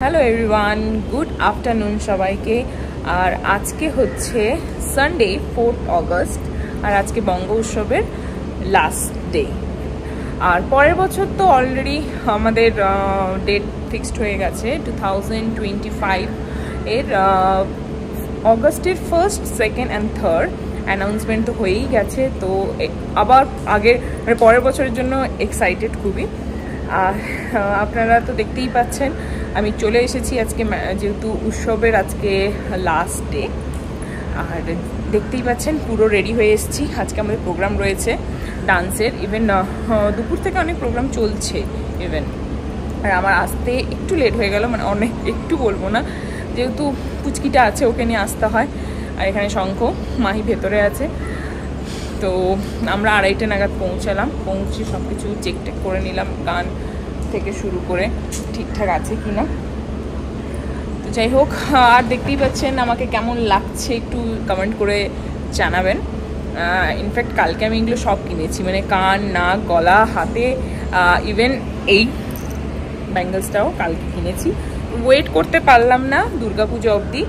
Hello everyone, good afternoon সবাইকে। আর আজকে হচ্ছে সানডে 4 অগস্ট, আর আজকে বঙ্গ উৎসবের লাস্ট ডে। আর পরের বছর তো অলরেডি আমাদের ডেট ফিক্সড হয়ে গেছে 2025 এর অগস্টের 1st, 2nd and 3rd announcement তো হয়েই গেছে। তো আবার আগের পরের বছরের জন্য এক্সাইটেড খুবই। আপনারা তো দেখতেই পাচ্ছেন আমি চলে এসেছি আজকে, যেহেতু উৎসবের আজকে লাস্ট ডে। আর দেখতেই পাচ্ছেন পুরো রেডি হয়ে এসেছি। আজকে আমাদের প্রোগ্রাম রয়েছে ডান্সের, ইভেন দুপুর থেকে অনেক প্রোগ্রাম চলছে ইভেন। আর আমার আসতে একটু লেট হয়ে গেল, মানে অনেক একটু বলবো না, যেহেতু পুচকিটা আছে ওকে নিয়ে আসতে হয়। আর এখানে শঙ্খ মাহি ভেতরে আছে। তো আমরা 2:30 নাগাদ পৌঁছে সব কিছু চেক করে নিলাম, গান থেকে শুরু করে ঠিকঠাক আছে কি না। তো যাই হোক, আর দেখতেই পাচ্ছেন আমাকে কেমন লাগছে একটু কমেন্ট করে জানাবেন। ইনফ্যাক্ট কালকে আমি এগুলো সব কিনেছি, মানে কান, নাক, গলা, হাতে, ইভেন এই ব্যাঙ্গলসটাও কালকে কিনেছি। ওয়েট করতে পারলাম না দুর্গাপুজো অবধি।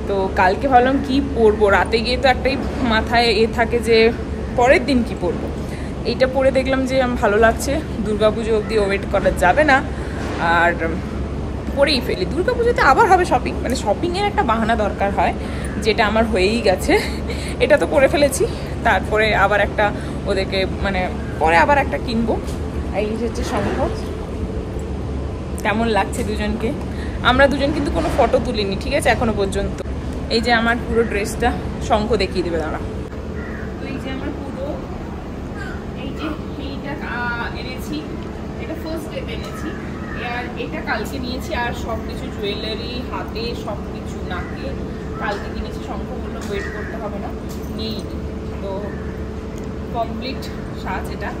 তো কালকে ভাবলাম কি পরবো, রাতে গিয়ে তো একটাই মাথায় থাকে যে পরের দিন কি পরবো। এইটা পরে দেখলাম যে আমার ভালো লাগছে, দুর্গাপুজো অবধি ওয়েট করা যাবে না, আর পরেই ফেলি। দুর্গাপুজোতে আবার হবে শপিং, মানে শপিংয়ের একটা বাহানা দরকার হয়, যেটা আমার হয়েই গেছে। এটা তো করে ফেলেছি, তারপরে আবার একটা ওদেরকে মানে পরে আবার একটা কিনবো। এই হচ্ছে সম্ভব। কেমন লাগছে দুজনকে? আমরা দুজন কিন্তু কোনো ফটো তুলিনি, ঠিক আছে এখনো পর্যন্ত। এই যে আমার পুরো ড্রেসটা, শঙ্খ দেখিয়ে দেবে দাঁড়া। তো এই যে আমার পুরো এইটা এনেছি, এটা ফার্স্ট ডেতে এনেছি, আর এটা কালকে নিয়েছি। আর সব কিছু জুয়েলারি, হাতে সব কিছু, নাকে কালকে কিনেছি। শঙ্খ বললো ওয়েট করতে হবে না, নিয়েই নি। তো কমপ্লিট সাজ এটা।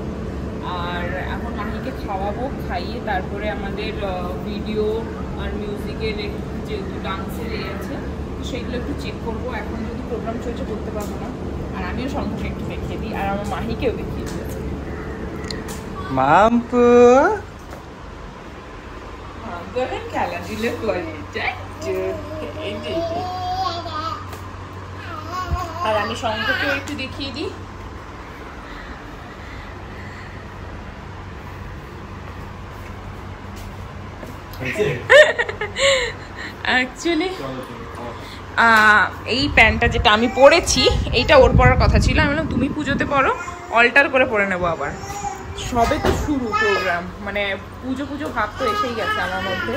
আর এখন মাহিকে খাওয়াবো, খাইয়ে তারপরে আমাদের ভিডিও আর মিউজিকের যেহেতু ডান্সের আছে সেগুলো একটু চেক করবো। এখন যদি প্রোগ্রাম চলছে করতে পারবো না। আর আমিও শঙ্খকে একটু দেখিয়ে দিই, আর আমার মাহিকেও দেখিয়ে দিয়েছি। মাম্পু খেলা দিলে করে, আর আমি শঙ্খকেও একটু দেখিয়ে দিই। অ্যাকচুয়ালি এই প্যান্টটা যেটা আমি পরেছি, এইটা ওর পরার কথা ছিল। আমি বললাম তুমি পুজোতে পরো, অল্টার করে পরে নেবো। আবার সবে তো শুরু প্রোগ্রাম, মানে পুজো ভাব তো এসেই গেছে আমার মধ্যে।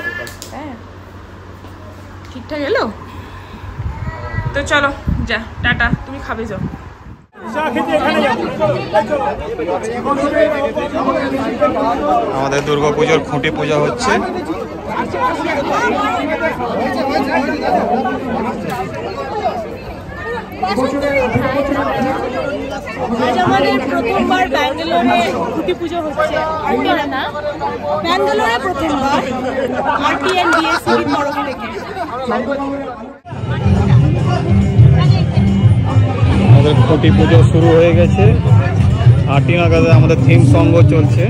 হ্যাঁ ঠিকঠাক এলো তো, চলো যা, টাটা। তুমি খাবে যাও। আমাদের দুর্গাপুজোর খুঁটি পূজা হচ্ছে। আজ আমাদের প্রথমবার ব্যাঙ্গালোরে খুঁটি পুজো হচ্ছে। ব্যাঙ্গালোরে প্রথমবার RTNBSCর তরফ থেকে। আমাদের খুঁটি পুজো শুরু হয়ে গেছে। 8 নাগাদ আমাদের থিম সঙ্গ চলছে।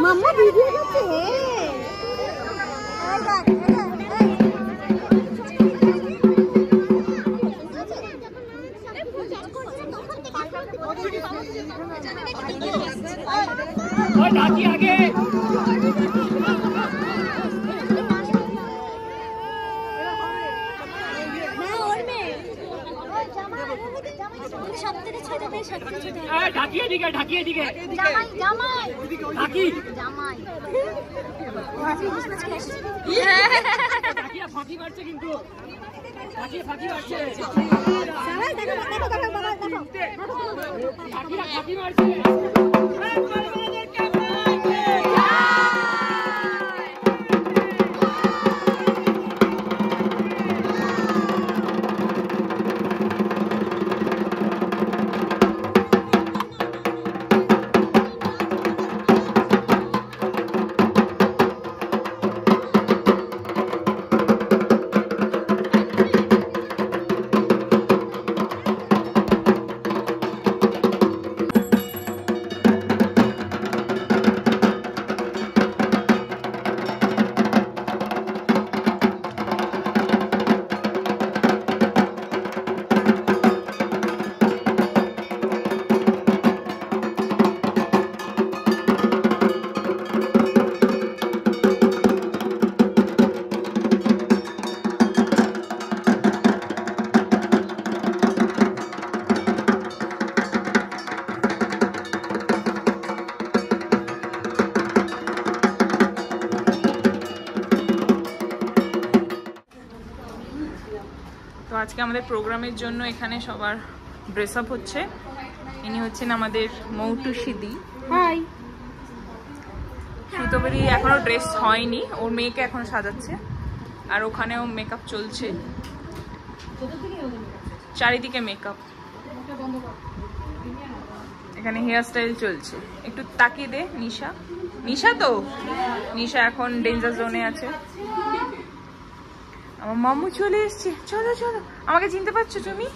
মাম্মা ভিডিও করছে। তো আজকে আমাদের প্রোগ্রামের জন্য এখানে সবার ড্রেস আপ হচ্ছে। ইনি হচ্ছেন আমাদের মৌটুসিদি। হাই। সুতোবেরি এখনো ড্রেস হয়নি, ওর মেয়েকে এখন সাজাচ্ছে, আর ওখানেও মেকআপ চলছে, চারিদিকে মেকআপ। এখানে হেয়ার স্টাইল চলছে। একটু তাকিয়ে দে নিশা। নিশা তো নিশা এখন ডেঞ্জার জোনে আছে। আমার মাম্মু চলে এসছে। চলো চলো, আমাকে চিনতে পারছো তুমি?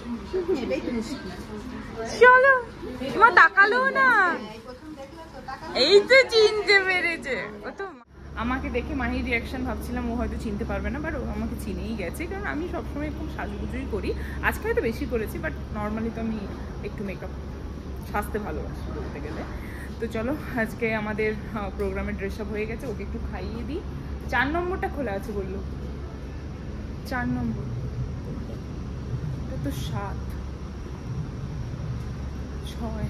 চলো। মা তাকালো না, এই তো চিনতে পেরেছে। ও তো আমাকে দেখে মাহির রিয়াকশন ভাবছিলাম ও হয়তো চিনতে পারবে না, বাট ও আমাকে চিনেই গেছে, কারণ আমি সবসময় খুব সাজুগুজুই করি। আজকে হয়তো বেশি করেছি, বাট নর্মালি তো আমি একটু মেকআপ সাজতে ভালোবাসি বলতে গেলে। তো চলো, আজকে আমাদের প্রোগ্রামের ড্রেস আপ হয়ে গেছে, ওকে একটু খাইয়ে দিই। 4 নম্বরটা খোলা আছে বললো। 4 নম্বর, এটা তো 7, 6।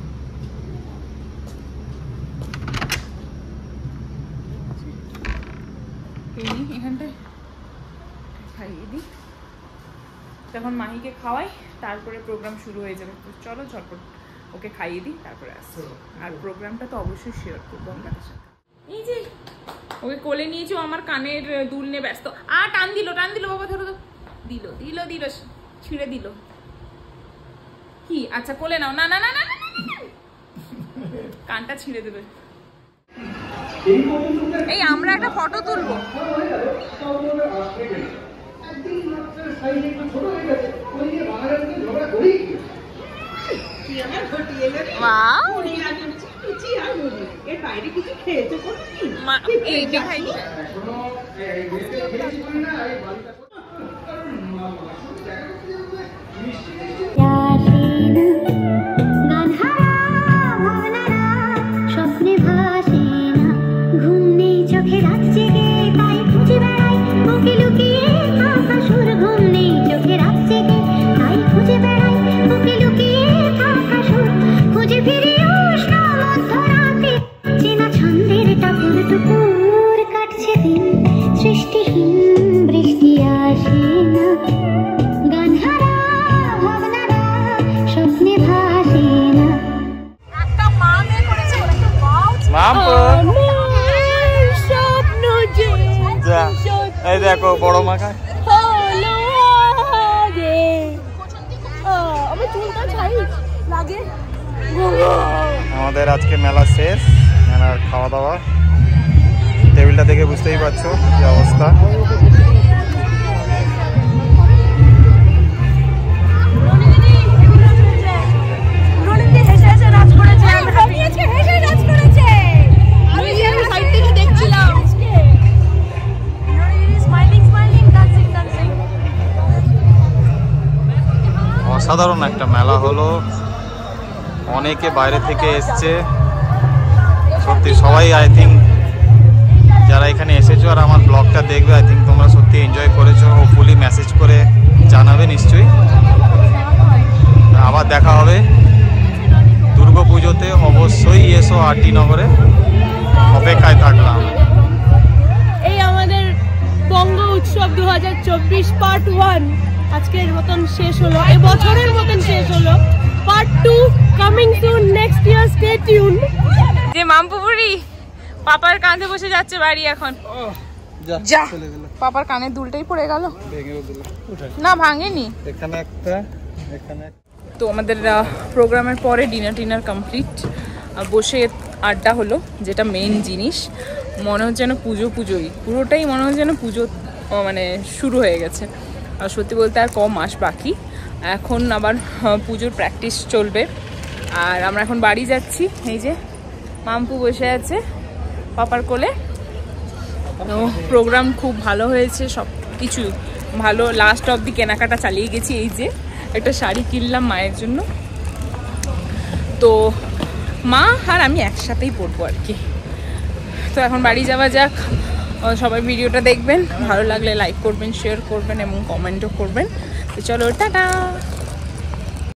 এখানটায় খাইয়ে দিই, তখন মাহিকে খাওয়াই, তারপরে প্রোগ্রাম শুরু হয়ে যাবে। তো চলো ঝটপট ওকে খাইয়ে দিই, তারপরে আসছি। আর প্রোগ্রামটা তো অবশ্যই শেয়ার করবো আপনাদের সাথে। এই যে ওকে কোলে নিয়েছি, আমার কানের দুল নিয়ে ব্যস্ত। টান দিল বাবা, ধরো তো। দিল ছিঁড়ে দিল। কি আচ্ছা কোলে নাও। না না না না, কানটা ছিঁড়ে দেবে। এই আমরা একটা ফটো তুলবো। স্বপ্নে ভাসে না, ঘুম নেই চোখে, রাত জেগে তাই খুঁজে বেড়াই ওকে লুকিয়ে থাকা সুর। ঘুম নেই চোখে, রাত জেগে তাই খুঁজে বেড়াই ওকে লুকিয়ে থাকা সুর। খুঁজে ফিরে উষ্ণ মধ্যরাতে চেনা ছন্দের টাপুর টুকুর। কাটছে দিন সৃষ্টিহীন, বৃষ্টি আসে না, গান হারা ভাবনারা স্বপ্নে ভাসে না। একটা মা মেয়ে করেছে, একটা স্বপ্ন যে এই দেখো বড় মাখা। আমাদের আজকে মেলা শেষ, মেলার খাওয়া দাওয়া। টেবিলটা দেখে বুঝতেই পারছো কি অবস্থা। হেসে রাজ করেছে। অসাধারণ একটা মেলা হলো, অনেকে বাইরে থেকে এসছে, সত্যি সবাই আই থিঙ্ক যারা এখানে এসেছো আর আমার ব্লগটা দেখবে আই থিঙ্ক তোমরা সত্যি এনজয় করেছো। হোপফুলি মেসেজ করে জানাবে নিশ্চয়ই। আবার দেখা হবে দুর্গাপুজোতে, অবশ্যই এসো আরটি নগরে, অপেক্ষায় থাকলাম। এই আমাদের বঙ্গ উৎসব 2024 পার্ট 1 আজকের মতন শেষ হলো, এই বছরের মতন শেষ হলো। Part 2 coming soon next year, stay tune. যে মামপুপুরি পাপার কাঁধে বসে যাচ্ছে বাড়ি এখন। যা পাপার কানের দুলটাই পড়ে গেল। না ভাঙেনি এখানে একটা, এখানে। তো আমাদের প্রোগ্রামের পরে ডিনার কমপ্লিট, বসে আড্ডা হলো, যেটা মেইন জিনিস। মনে হচ্ছে যেন পুজোই, পুরোটাই মনে হচ্ছে যেন পুজো মানে শুরু হয়ে গেছে। আর সত্যি বলতে আর কম মাস বাকি, এখন আবার পুজোর প্র্যাকটিস চলবে। আর আমরা এখন বাড়ি যাচ্ছি। এই যে মাম্পু বসে আছে পাপার কোলে। তো প্রোগ্রাম খুব ভালো হয়েছে, সব কিছু ভালো। লাস্ট অবধি কেনাকাটা চালিয়ে গেছি। এই যে একটা শাড়ি কিনলাম মায়ের জন্য, তো মা আর আমি একসাথেই পরবো আর কি। তো এখন বাড়ি যাওয়া যাক। সবাই ভিডিওটা দেখবেন, ভালো লাগলে লাইক করবেন, শেয়ার করবেন এবং কমেন্টও করবেন। তো চলো টাটা।